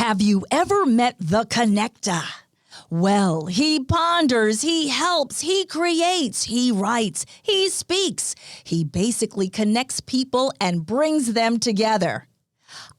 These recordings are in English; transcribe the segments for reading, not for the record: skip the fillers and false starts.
Have you ever met the connector? Well, he ponders, he helps, he creates, he writes, he speaks. He basically connects people and brings them together.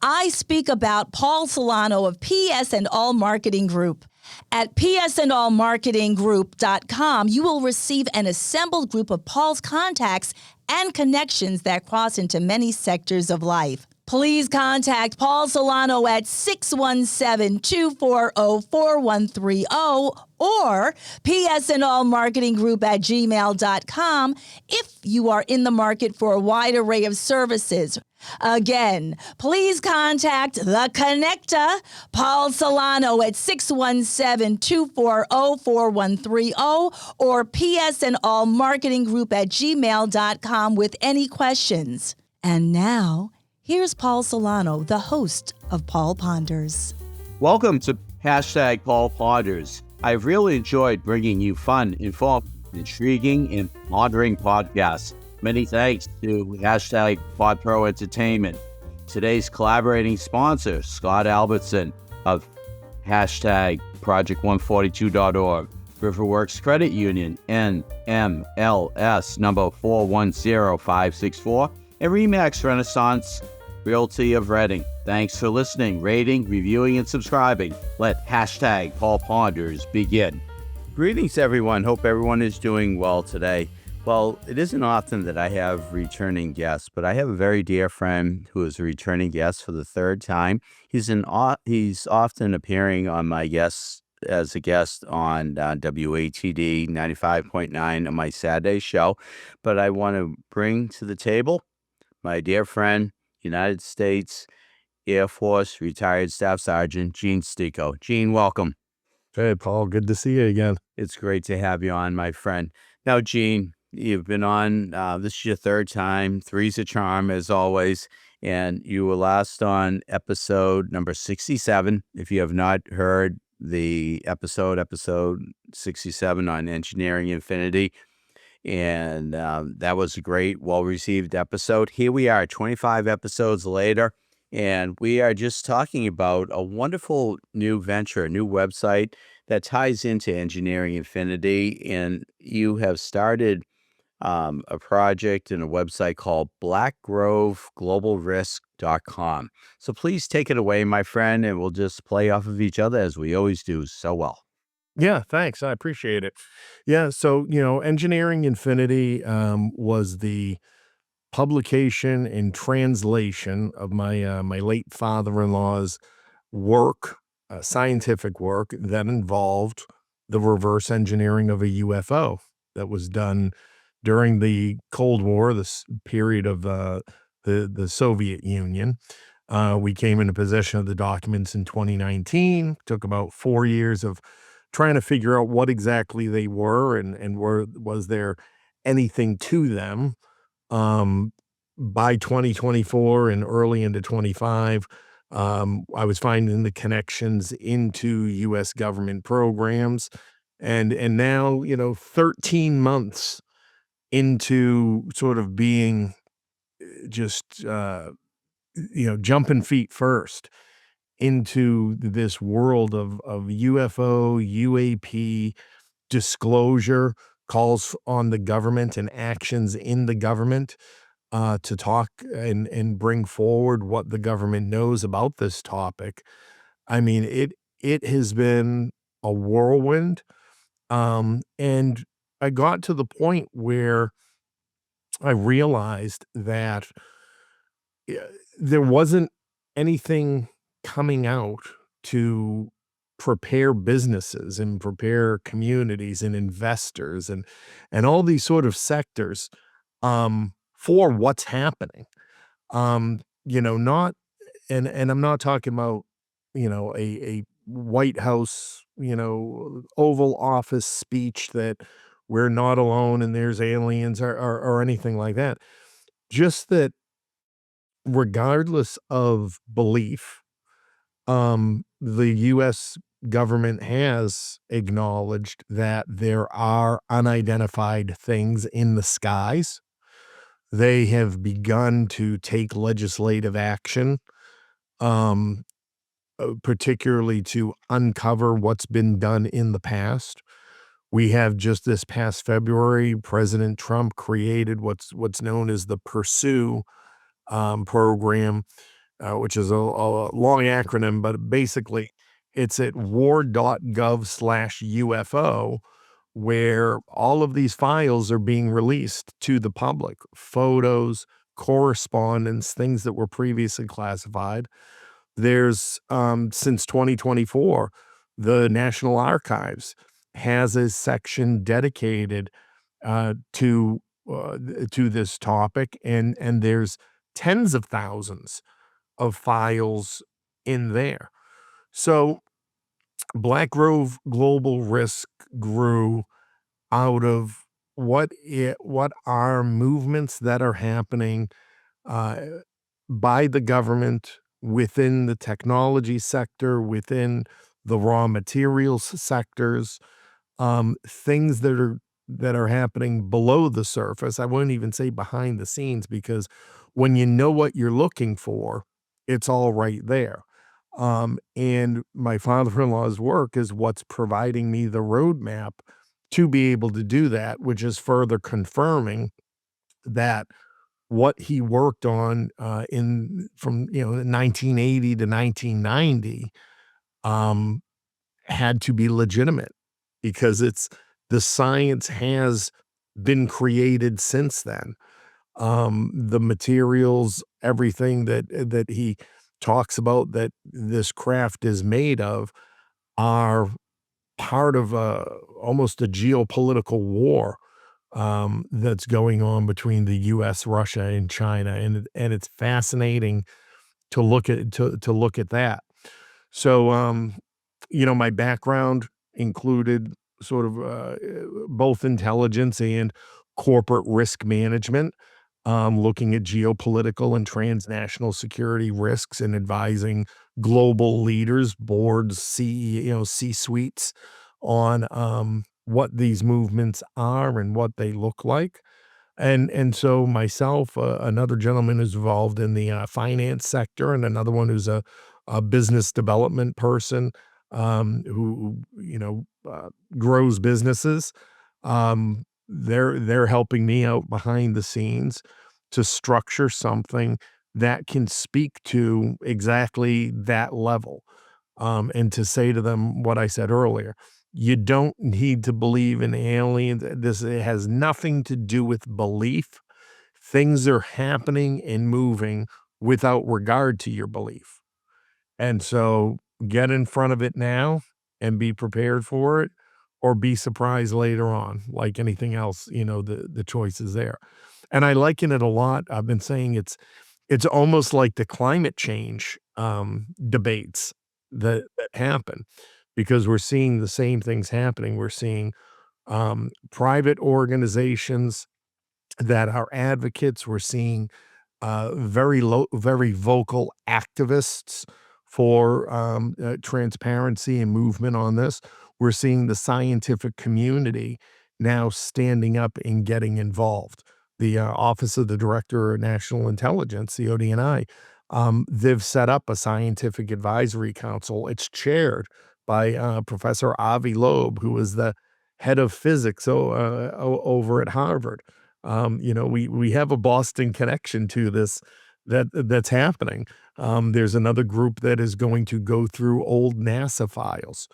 I speak about Paul Solano of PS and All Marketing Group. At psandallmarketinggroup.com, you will receive an assembled group of Paul's contacts and connections that cross into many sectors of life. Please contact Paul Solano at 617-240-4130 or psandallmarketinggroup@gmail.com if you are in the market for a wide array of services. Again, please contact the connector, Paul Solano, at 617-240-4130 or psandallmarketinggroup@gmail.com with any questions. And now, here's Paul Solano, the host of Paul Ponders. Welcome to #Paul Ponders. I've really enjoyed bringing you fun, informative, intriguing, and pondering podcasts. Many thanks to #PodPro Entertainment. Today's collaborating sponsor, Scott Albertson of #Project142.org, Riverworks Credit Union, NMLS number 410564, and Remax Renaissance Realty of Reading. Thanks for listening, rating, reviewing, and subscribing. Let #Paul Ponders begin. Greetings, everyone. Hope everyone is doing well today. Well, it isn't often that I have returning guests, but I have a very dear friend who is a returning guest for the third time. He's often appearing on my guests as a guest on WATD 95.9 on my Saturday show. But I want to bring to the table my dear friend, United States Air Force retired Staff Sergeant Gene Sticco. Gene, welcome. Hey, Paul. Good to see you again. It's great to have you on, my friend. Now, Gene, you've been on, this is your third time. Three's a charm, as always. And you were last on episode number 67. If you have not heard the episode 67 on Engineering Infinity. And that was a great, well-received episode. Here we are, 25 episodes later, and we are just talking about a wonderful new venture, a new website that ties into Engineering Infinity. And you have started a project and a website called Blackgrove Global Risk.com. So please take it away, my friend, and we'll just play off of each other as we always do so well. Yeah, thanks. I appreciate it. Yeah, so, Engineering Infinity was the publication and translation of my late father-in-law's work, scientific work that involved the reverse engineering of a UFO that was done during the Cold War, this period of the Soviet Union. We came into possession of the documents in 2019. Took about 4 years of trying to figure out what exactly they were and was there anything to them. By 2024 and early into 25, I was finding the connections into U.S. government programs, and now 13 months into sort of being just jumping feet first into this world of UFO, UAP disclosure, calls on the government and actions in the government to talk and bring forward what the government knows about this topic. I mean, it has been a whirlwind. And I got to the point where I realized that there wasn't anything coming out to prepare businesses and prepare communities and investors and all these sort of sectors for what's happening. Not and I'm not talking about a White House Oval Office speech that we're not alone and there's aliens or anything like that. Just that regardless of belief, the U.S. government has acknowledged that there are unidentified things in the skies. They have begun to take legislative action particularly to uncover what's been done in the past. We have just this past February, President Trump created what's known as the Pursue program, which is a long acronym, but basically it's at war.gov/UFO, where all of these files are being released to the public, photos, correspondence, things that were previously classified. There's since 2024, the National Archives has a section dedicated to this topic, and there's tens of thousands of files in there. So Blackgrove Global Risk grew out of what are movements that are happening uh, by the government within the technology sector, within the raw materials sectors, things that are happening below the surface. I wouldn't even say behind the scenes, because when you know what you're looking for, it's all right there. And my father-in-law's work is what's providing me the roadmap to be able to do that, which is further confirming that what he worked on in from 1980 to 1990 um, had to be legitimate, because the science has been created since then. The materials, everything that he talks about that this craft is made of, are part of almost a geopolitical war that's going on between the U.S., Russia, and China, and it's fascinating to look at that. So, my background included sort of both intelligence and corporate risk management, looking at geopolitical and transnational security risks and advising global leaders, boards, C-suites on what these movements are and what they look like. And so myself, another gentleman who's involved in the finance sector, and another one who's a business development person, who grows businesses. They're helping me out behind the scenes to structure something that can speak to exactly that level, and to say to them what I said earlier. You don't need to believe in aliens. It has nothing to do with belief. Things are happening and moving without regard to your belief. And so get in front of it now and be prepared for it, or be surprised later on. Like anything else, the choice is there. And I liken it a lot. I've been saying it's almost like the climate change debates that happen, because we're seeing the same things happening. We're seeing private organizations that are advocates. We're seeing very vocal activists for transparency and movement on this. We're seeing the scientific community now standing up and getting involved. The Office of the Director of National Intelligence, the ODNI, they've set up a scientific advisory council. It's chaired by Professor Avi Loeb, who is the head of physics over at Harvard. We have a Boston connection to this that's happening. There's another group that is going to go through old NASA files.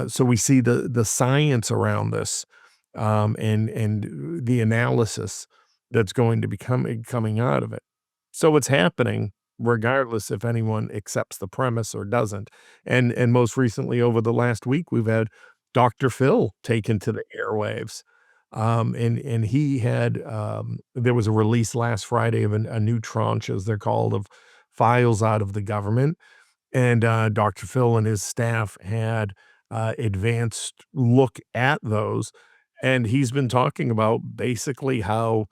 So we see the science around this, and the analysis that's going to be coming out of it. So it's happening regardless if anyone accepts the premise or doesn't. And most recently, over the last week, we've had Dr. Phil taken to the airwaves. And he had there was a release last Friday of a new tranche, as they're called, of files out of the government. And Dr. Phil and his staff had advanced look at those. And he's been talking about basically how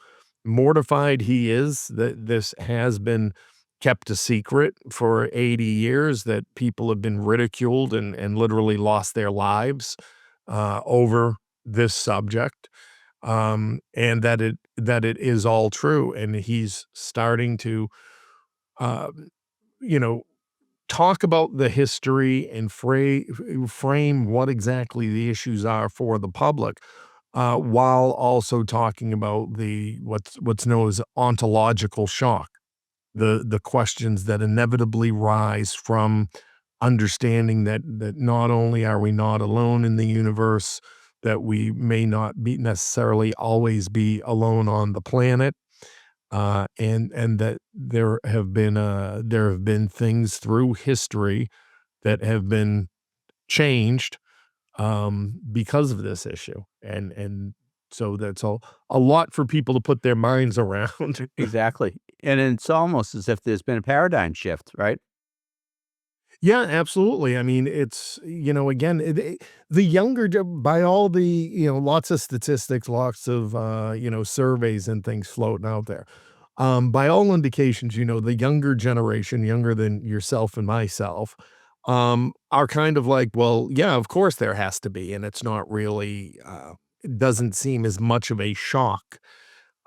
mortified he is that this has been kept a secret for 80 years, that people have been ridiculed and literally lost their lives over this subject, and that it is all true. And he's starting to, uh, you know, talk about the history and frame what exactly the issues are for the public, while also talking about what's known as ontological shock, the questions that inevitably rise from understanding that not only are we not alone in the universe, that we may not be necessarily always be alone on the planet, and that there have been things through history that have been changed because of this issue, and so that's a lot for people to put their minds around. Exactly. And it's almost as if there's been a paradigm shift, right? Yeah, absolutely. I mean, it's, again, the younger, by all the, lots of statistics, lots of, surveys and things floating out there. By all indications, the younger generation, younger than yourself and myself, are kind of like, well, yeah, of course there has to be. And it's not really, it doesn't seem as much of a shock,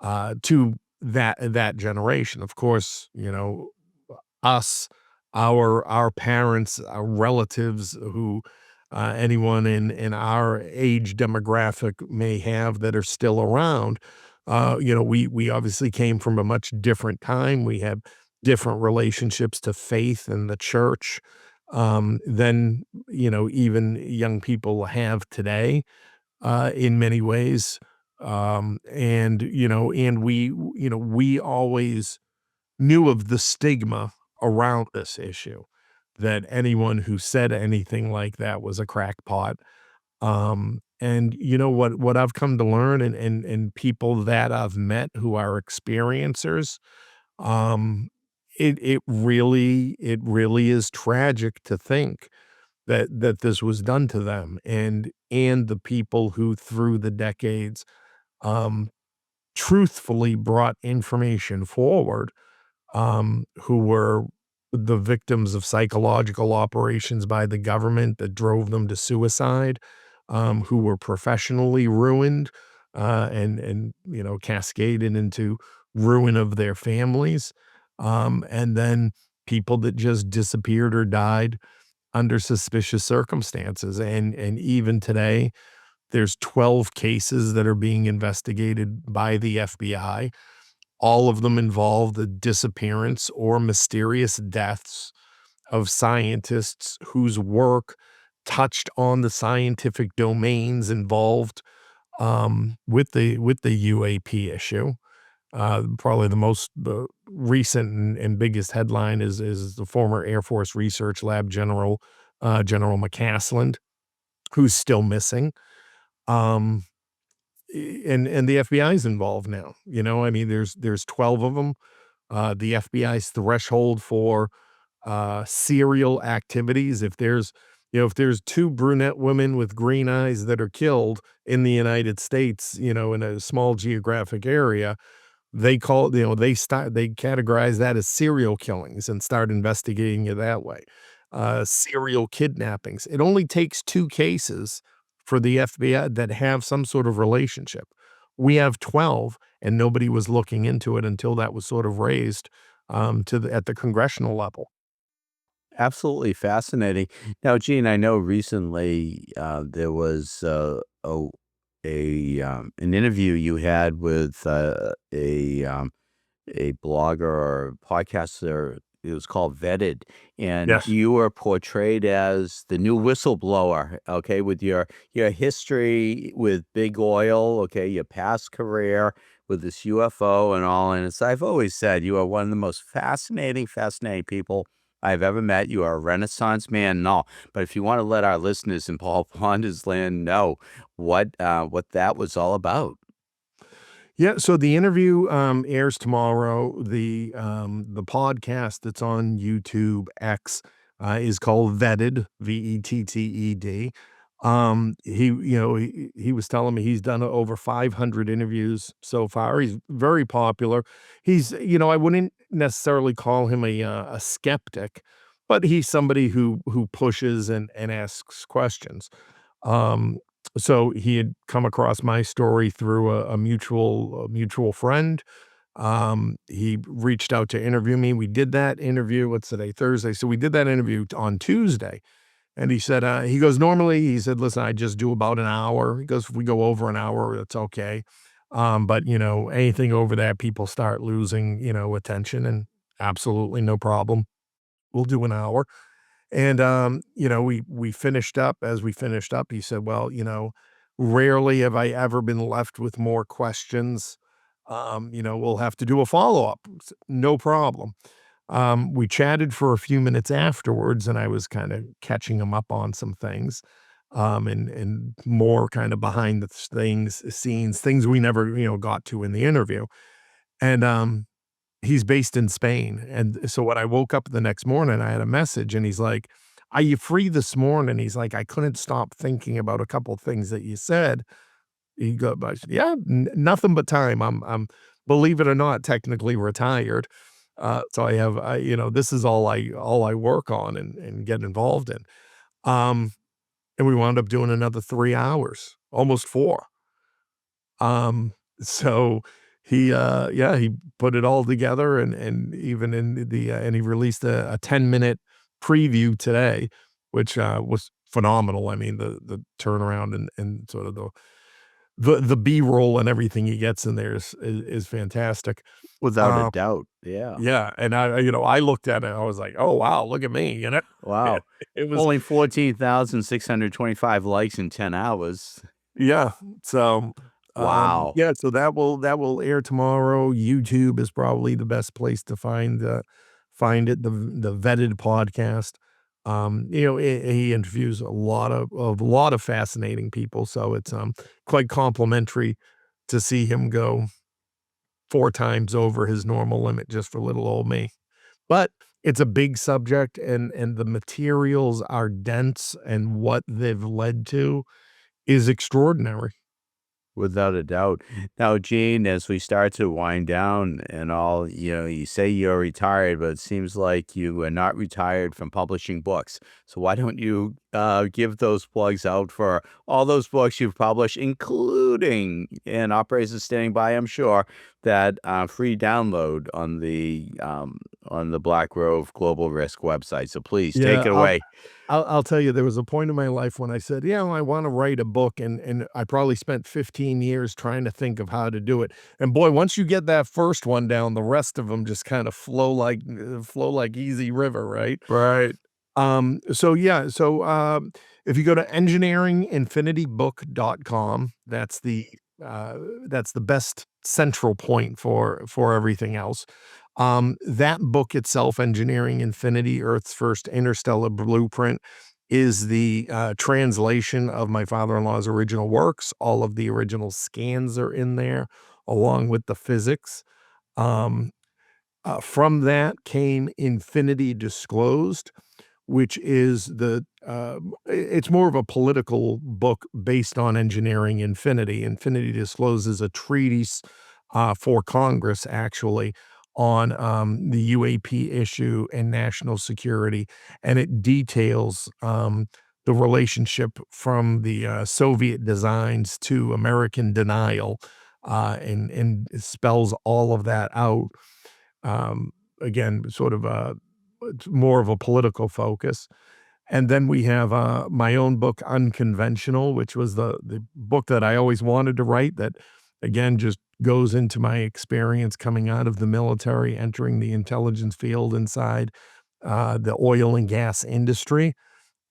to that generation. Of course, us, our parents, our relatives who, anyone in our age demographic may have that are still around, we obviously came from a much different time. We have different relationships to faith and the church, than, even young people have today, in many ways. We always knew of the stigma around this issue, that anyone who said anything like that was a crackpot. And what I've come to learn, and people that I've met who are experiencers, um, it really is tragic to think that this was done to them, and the people who through the decades, um, truthfully brought information forward, who were the victims of psychological operations by the government that drove them to suicide, who were professionally ruined, and cascaded into ruin of their families, and then people that just disappeared or died under suspicious circumstances, and even today, there's 12 cases that are being investigated by the FBI. All of them involve the disappearance or mysterious deaths of scientists whose work touched on the scientific domains involved, with the UAP issue. Probably the recent and biggest headline is the former Air Force Research Lab General, General McCaslin, who's still missing. Um, and the FBI is involved now. I mean, there's 12 of them. The FBI's threshold for, serial activities, if there's 2 brunette women with green eyes that are killed in the United States, in a small geographic area, they categorize that as serial killings and start investigating it that way. Serial kidnappings. It only takes 2 cases for the FBI that have some sort of relationship. We have 12, and nobody was looking into it until that was sort of raised, at the congressional level. Absolutely fascinating. Now, Gene, I know recently there was an interview you had with a blogger or podcaster. It was called Vetted, and Yes. you were portrayed as the new whistleblower. Okay, with your history with big oil. Okay, your past career with this UFO and all. And as I've always said, you are one of the most fascinating people I've ever met. You are a Renaissance man, and all. But if you want to let our listeners in Paul Ponder's land know what that was all about. Yeah, so the interview, airs tomorrow. The podcast that's on YouTube X, is called Vetted, Vetted. He was telling me he's done over 500 interviews so far. He's very popular. I wouldn't necessarily call him a skeptic, but he's somebody who pushes and asks questions. Um, so he had come across my story through a mutual friend, He reached out to interview me. We did that interview. What's today? Thursday. So we did that interview on Tuesday. And he said, he goes, normally, he said, listen, I just do about an hour. He goes, if we go over an hour, that's okay. But, anything over that, people start losing, attention, and absolutely no problem. We'll do an hour. And, we finished up. As we finished up, he said, well, rarely have I ever been left with more questions. We'll have to do a follow-up. No problem. We chatted for a few minutes afterwards, and I was kind of catching him up on some things, and more kind of behind the scenes, things we never, got to in the interview. And, he's based in Spain. And so when I woke up the next morning, I had a message, and he's like, "Are you free this morning?" He's like, "I couldn't stop thinking about a couple of things that you said." I said, "Yeah, nothing but time. Believe it or not, technically retired. So this is all I work on and get involved in." Um, and we wound up doing another 3 hours, almost 4. So he put it all together, and even in and he released a 10-minute preview today, which was phenomenal. I mean, the turnaround and sort of the B-roll and everything he gets in there is fantastic. Without a Um, doubt. Yeah. yeah, and I looked at it, and I was like, "Oh, wow, look at me," Wow. It was Only 14,625 likes in 10 hours. yeah, so, Wow. yeah, so that will air tomorrow. YouTube is probably the best place to find it, the vetted podcast. He interviews a lot of fascinating people, so it's, quite complimentary to see him go 4 times over his normal limit just for little old me. But it's a big subject, and the materials are dense, and what they've led to is extraordinary. Without a doubt. Now, Gene, as we start to wind down and all, you say you're retired, but it seems like you are not retired from publishing books. So why don't you give those plugs out for all those books you've published, including, and operators standing by, I'm sure, that free download on the Blackgrove Global Risk website. So please take Yeah, it away. I'll tell you, there was a point in my life when I said, "Yeah, well, I wanna write a book," and I probably spent 15 years trying to think of how to do it, and boy, once you get that first one down, the rest of them just kinda flow like easy river, right? Right. If you go to engineeringinfinitybook.com, uh, that's the best central point for everything else. That book itself, Engineering Infinity, Earth's First Interstellar Blueprint, is the translation of my father-in-law's original works. All of the original scans are in there, along with the physics. Um, from that came Infinity Disclosed, which is it's more of a political book based on engineering infinity. Infinity discloses a treatise for Congress, actually, on the UAP issue and national security, and it details the relationship from the Soviet designs to American denial, and it spells all of that out. Again, sort of it's more of a political focus. And then we have, my own book, Unconventional, which was the book that I always wanted to write that, again, just goes into my experience coming out of the military, entering the intelligence field inside, the oil and gas industry,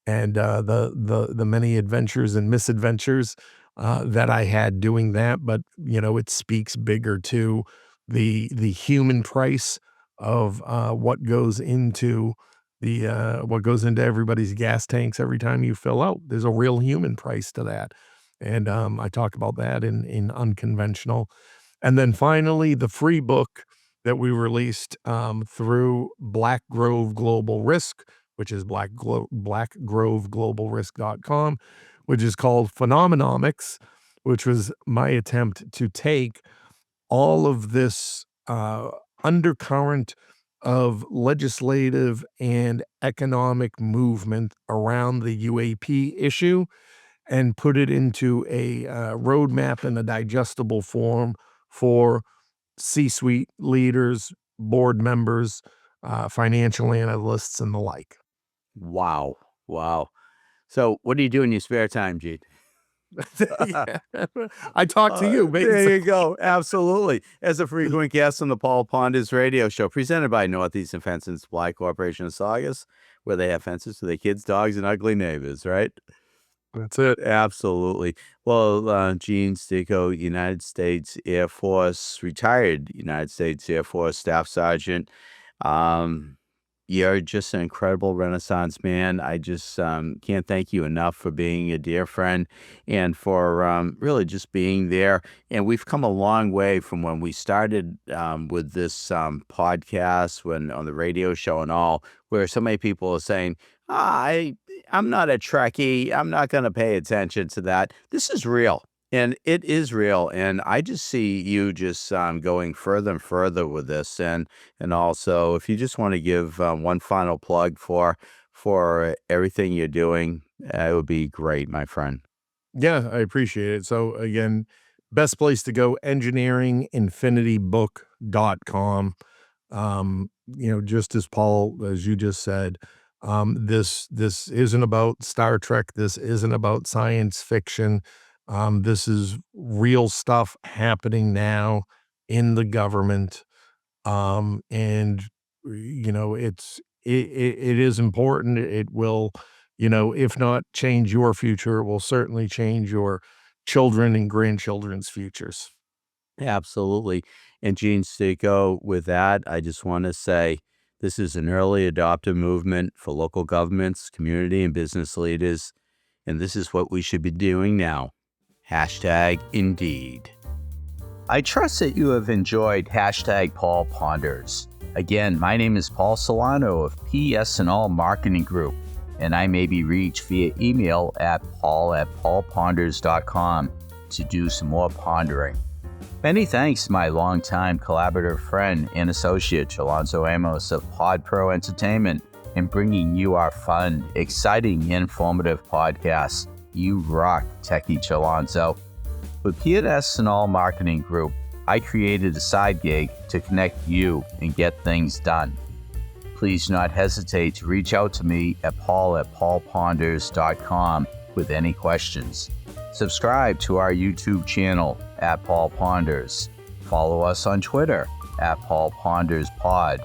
and, the many adventures and misadventures, that I had doing that. But, it speaks bigger to the human price of, what goes into everybody's gas tanks every time you fill out. There's a real human price to that, and, I talk about that in Unconventional. And then finally, the free book that we released, through Blackgrove Global Risk, which is blackgroveglobalrisk.com, which is called Phenomenomics, which was my attempt to take all of this, undercurrent of legislative and economic movement around the UAP issue and put it into a, roadmap in a digestible form for C-suite leaders, board members, financial analysts, and the like. Wow. Wow. So what do you do in your spare time, Gene? Yeah. I talk to you, There you basically. go. Absolutely. As a frequent guest on the Paul Ponders radio show, presented by Northeastern Fence and Supply Corporation of Saugus, where they have fences for their kids, dogs, and ugly neighbors, right? That's it. Absolutely. Well, Gene Sticco, United States Air Force, retired United States Air Force Staff Sergeant. Um, you're just an incredible Renaissance man. I just can't thank you enough for being a dear friend and for really just being there. And we've come a long way from when we started with this podcast, when on the radio show and all, where so many people are saying, I'm not a Trekkie. I'm not going to pay attention to that. This is real. And it is real. And I just see you just going further and further with this. And also, if you just want to give one final plug for everything you're doing, it would be great, my friend. Yeah, I appreciate it. So again, best place to go, engineeringinfinitybook.com. Just as Paul, as you just said, this isn't about Star Trek. This isn't about science fiction. This is real stuff happening now in the government. And it is important. It will, if not change your future, it will certainly change your children and grandchildren's futures. Absolutely. And Gene Sticco, with that, I just want to say this is an early adopter movement for local governments, community, and business leaders. And this is what we should be doing now. Hashtag Indeed. I trust that you have enjoyed Hashtag Paul Ponders. Again, my name is Paul Solano of PS&All Marketing Group, and I may be reached via email at paul@paulponders.com to do some more pondering. Many thanks to my longtime collaborative friend and associate, Alonzo Amos of Pod Pro Entertainment, in bringing you our fun, exciting, and informative podcasts. You rock, Techie Alonzo. With PS&All Marketing Group, I created a side gig to connect you and get things done. Please do not hesitate to reach out to me at paul@paulponders.com with any questions. Subscribe to our YouTube channel at Paul Ponders. Follow us on Twitter at Paul Ponders Pod.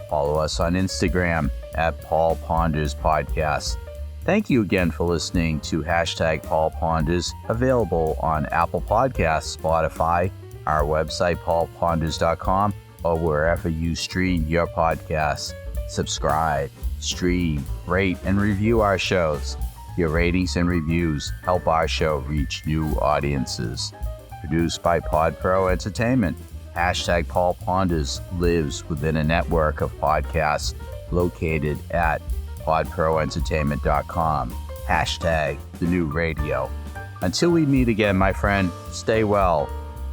Follow us on Instagram at Paul Ponders Podcast. Thank you again for listening to Hashtag Paul Ponders, available on Apple Podcasts, Spotify, our website, paulponders.com, or wherever you stream your podcasts. Subscribe, stream, rate, and review our shows. Your ratings and reviews help our show reach new audiences. Produced by Pod Pro Entertainment, Hashtag Paul Ponders lives within a network of podcasts located at podproentertainment.com. Hashtag the new radio. Until we meet again, my friend, stay well.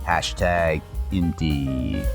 Hashtag Indeed.